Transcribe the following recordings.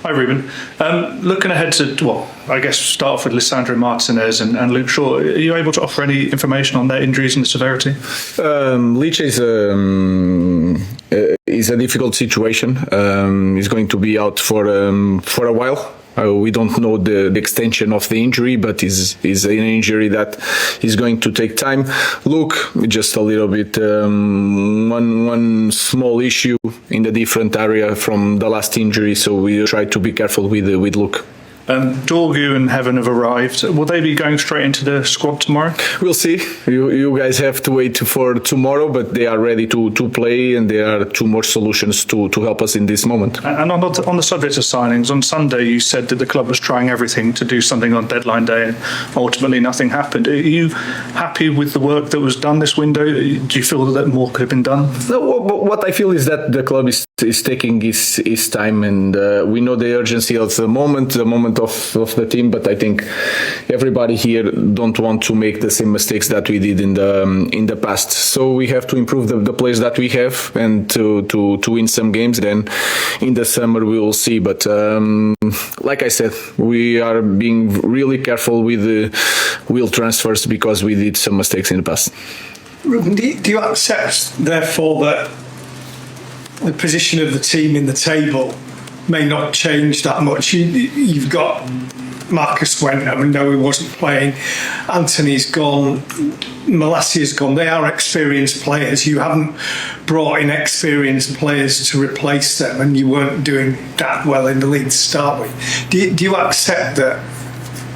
Hi, Ruben. Looking ahead to, I guess start off with Lisandro Martinez and Luke Shaw. Are you able to offer any information on their injuries and the severity? Lich is a difficult situation. He's going to be out for a while. We don't know the extension of the injury, but is an injury that is going to take time. Luke, just a little bit, one small issue in the different area from the last injury, so we try to be careful with Luke. Dorgu and Heaven have arrived. Will they be going straight into the squad tomorrow? We'll see. You guys have to wait for tomorrow, but they are ready to play, and there are two more solutions to help us in this moment. And on the subject of signings, on Sunday you said that the club was trying everything to do something on deadline day, and ultimately nothing happened. Are you happy with the work that was done this window? Do you feel that more could have been done? No, what I feel is that the club is taking his time, and we know the urgency of the moment of the team, but I think everybody here don't want to make the same mistakes that we did in the past. So we have to improve the players that we have and to win some games. Then in the summer we will see. But like I said, we are being really careful with the wheel transfers because we did some mistakes in the past. Ruben, do you accept, therefore, that the position of the team in the table may not change that much? You've got Marcus went, I know he wasn't playing. Anthony's gone. Malassia's gone. They are experienced players. You haven't brought in experienced players to replace them, and you weren't doing that well in the league to start with. Do you accept that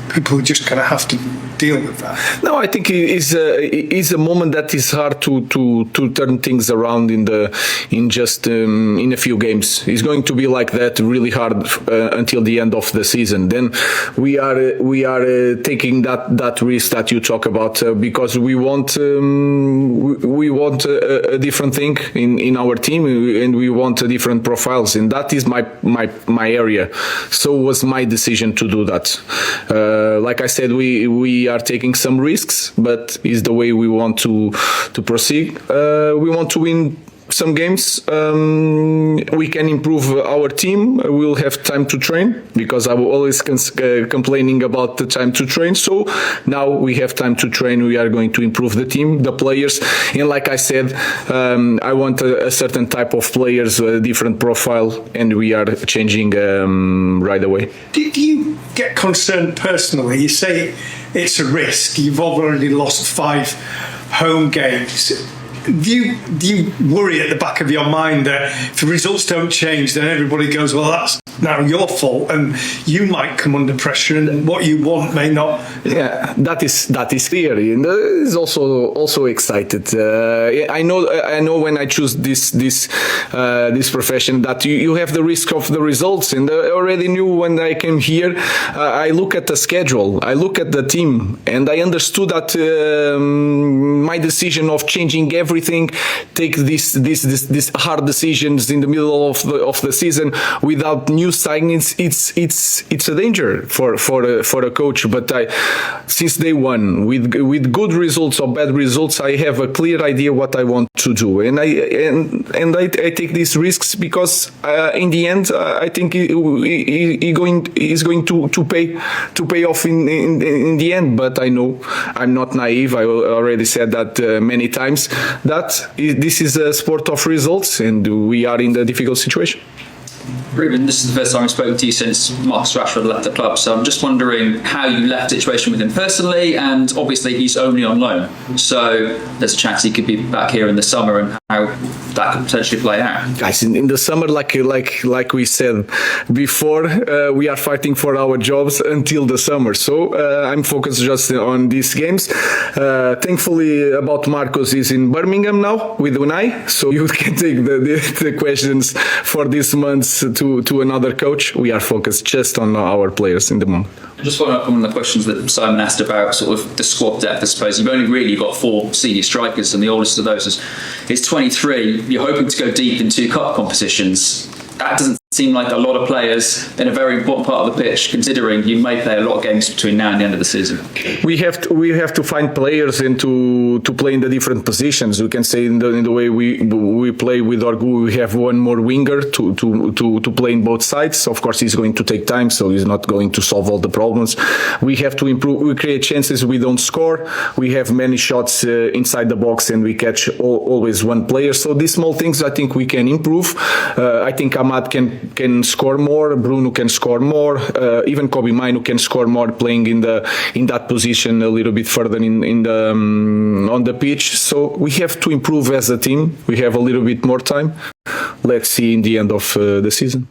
people are just going to have to deal with that? No, I think it is a moment that is hard to turn things around in a few games. It's going to be like that, really hard until the end of the season. Then we are taking that risk that you talk about because we want a different thing in our team, and we want different profiles, and that is my area. So it was my decision to do that. Like I said, we are taking some risks, but it's the way we want to proceed. We want to win some games. We can improve our team. We'll have time to train because I was always complaining about the time to train. So now we have time to train. We are going to improve the team, the players. And like I said, I want a certain type of players, a different profile, and we are changing right away. Do you get concerned personally? You say it's a risk. You've already lost 5 home games. Do you worry at the back of your mind that if the results don't change, then everybody goes, well, that's now your fault, and you might come under pressure, and what you want may not? Yeah, that is clear, and is also excited. I know when I choose this profession that you have the risk of the results, and I already knew when I came here. I look at the schedule, I look at the team, and I understood that my decision of changing everything, take these hard decisions in the middle of the season without new signings, it's a danger for a coach. But since day one, with good results or bad results, I have a clear idea what I want to do, and I take these risks because in the end I think he's going to pay off in the end. But I know I'm not naive. I already said that many times, that this is a sport of results, and we are in a difficult situation. Ruben, this is the first time I've spoken to you since Marcus Rashford left the club, so I'm just wondering how you left the situation with him personally, and obviously he's only on loan, so there's a chance he could be back here in the summer, and how that could potentially play out. Guys, in the summer, like we said before, we are fighting for our jobs until the summer, so I'm focused just on these games. Thankfully, about Marcus is in Birmingham now with Unai, so you can take the questions for this month to another coach. We are focused just on our players in the moment. Just following up on the questions that Simon asked about sort of the squad depth, I suppose you've only really got 4 senior strikers, and the oldest of those is 23. You're hoping to go deep in 2 cup competitions. That doesn't seem like a lot of players in a very important part of the pitch, considering you may play a lot of games between now and the end of the season. We have to find players and to play in the different positions. We can say in the way we play with Dorgu, we have one more winger to play in both sides. Of course, it's going to take time, so he's not going to solve all the problems. We have to improve. We create chances, we don't score. We have many shots inside the box, and we catch always one player. So these small things, I think we can improve. I think Ahmad can score more. Bruno can score more. Even Kobe Mainu can score more, playing in that position a little bit further on the pitch. So we have to improve as a team. We have a little bit more time. Let's see in the end of the season.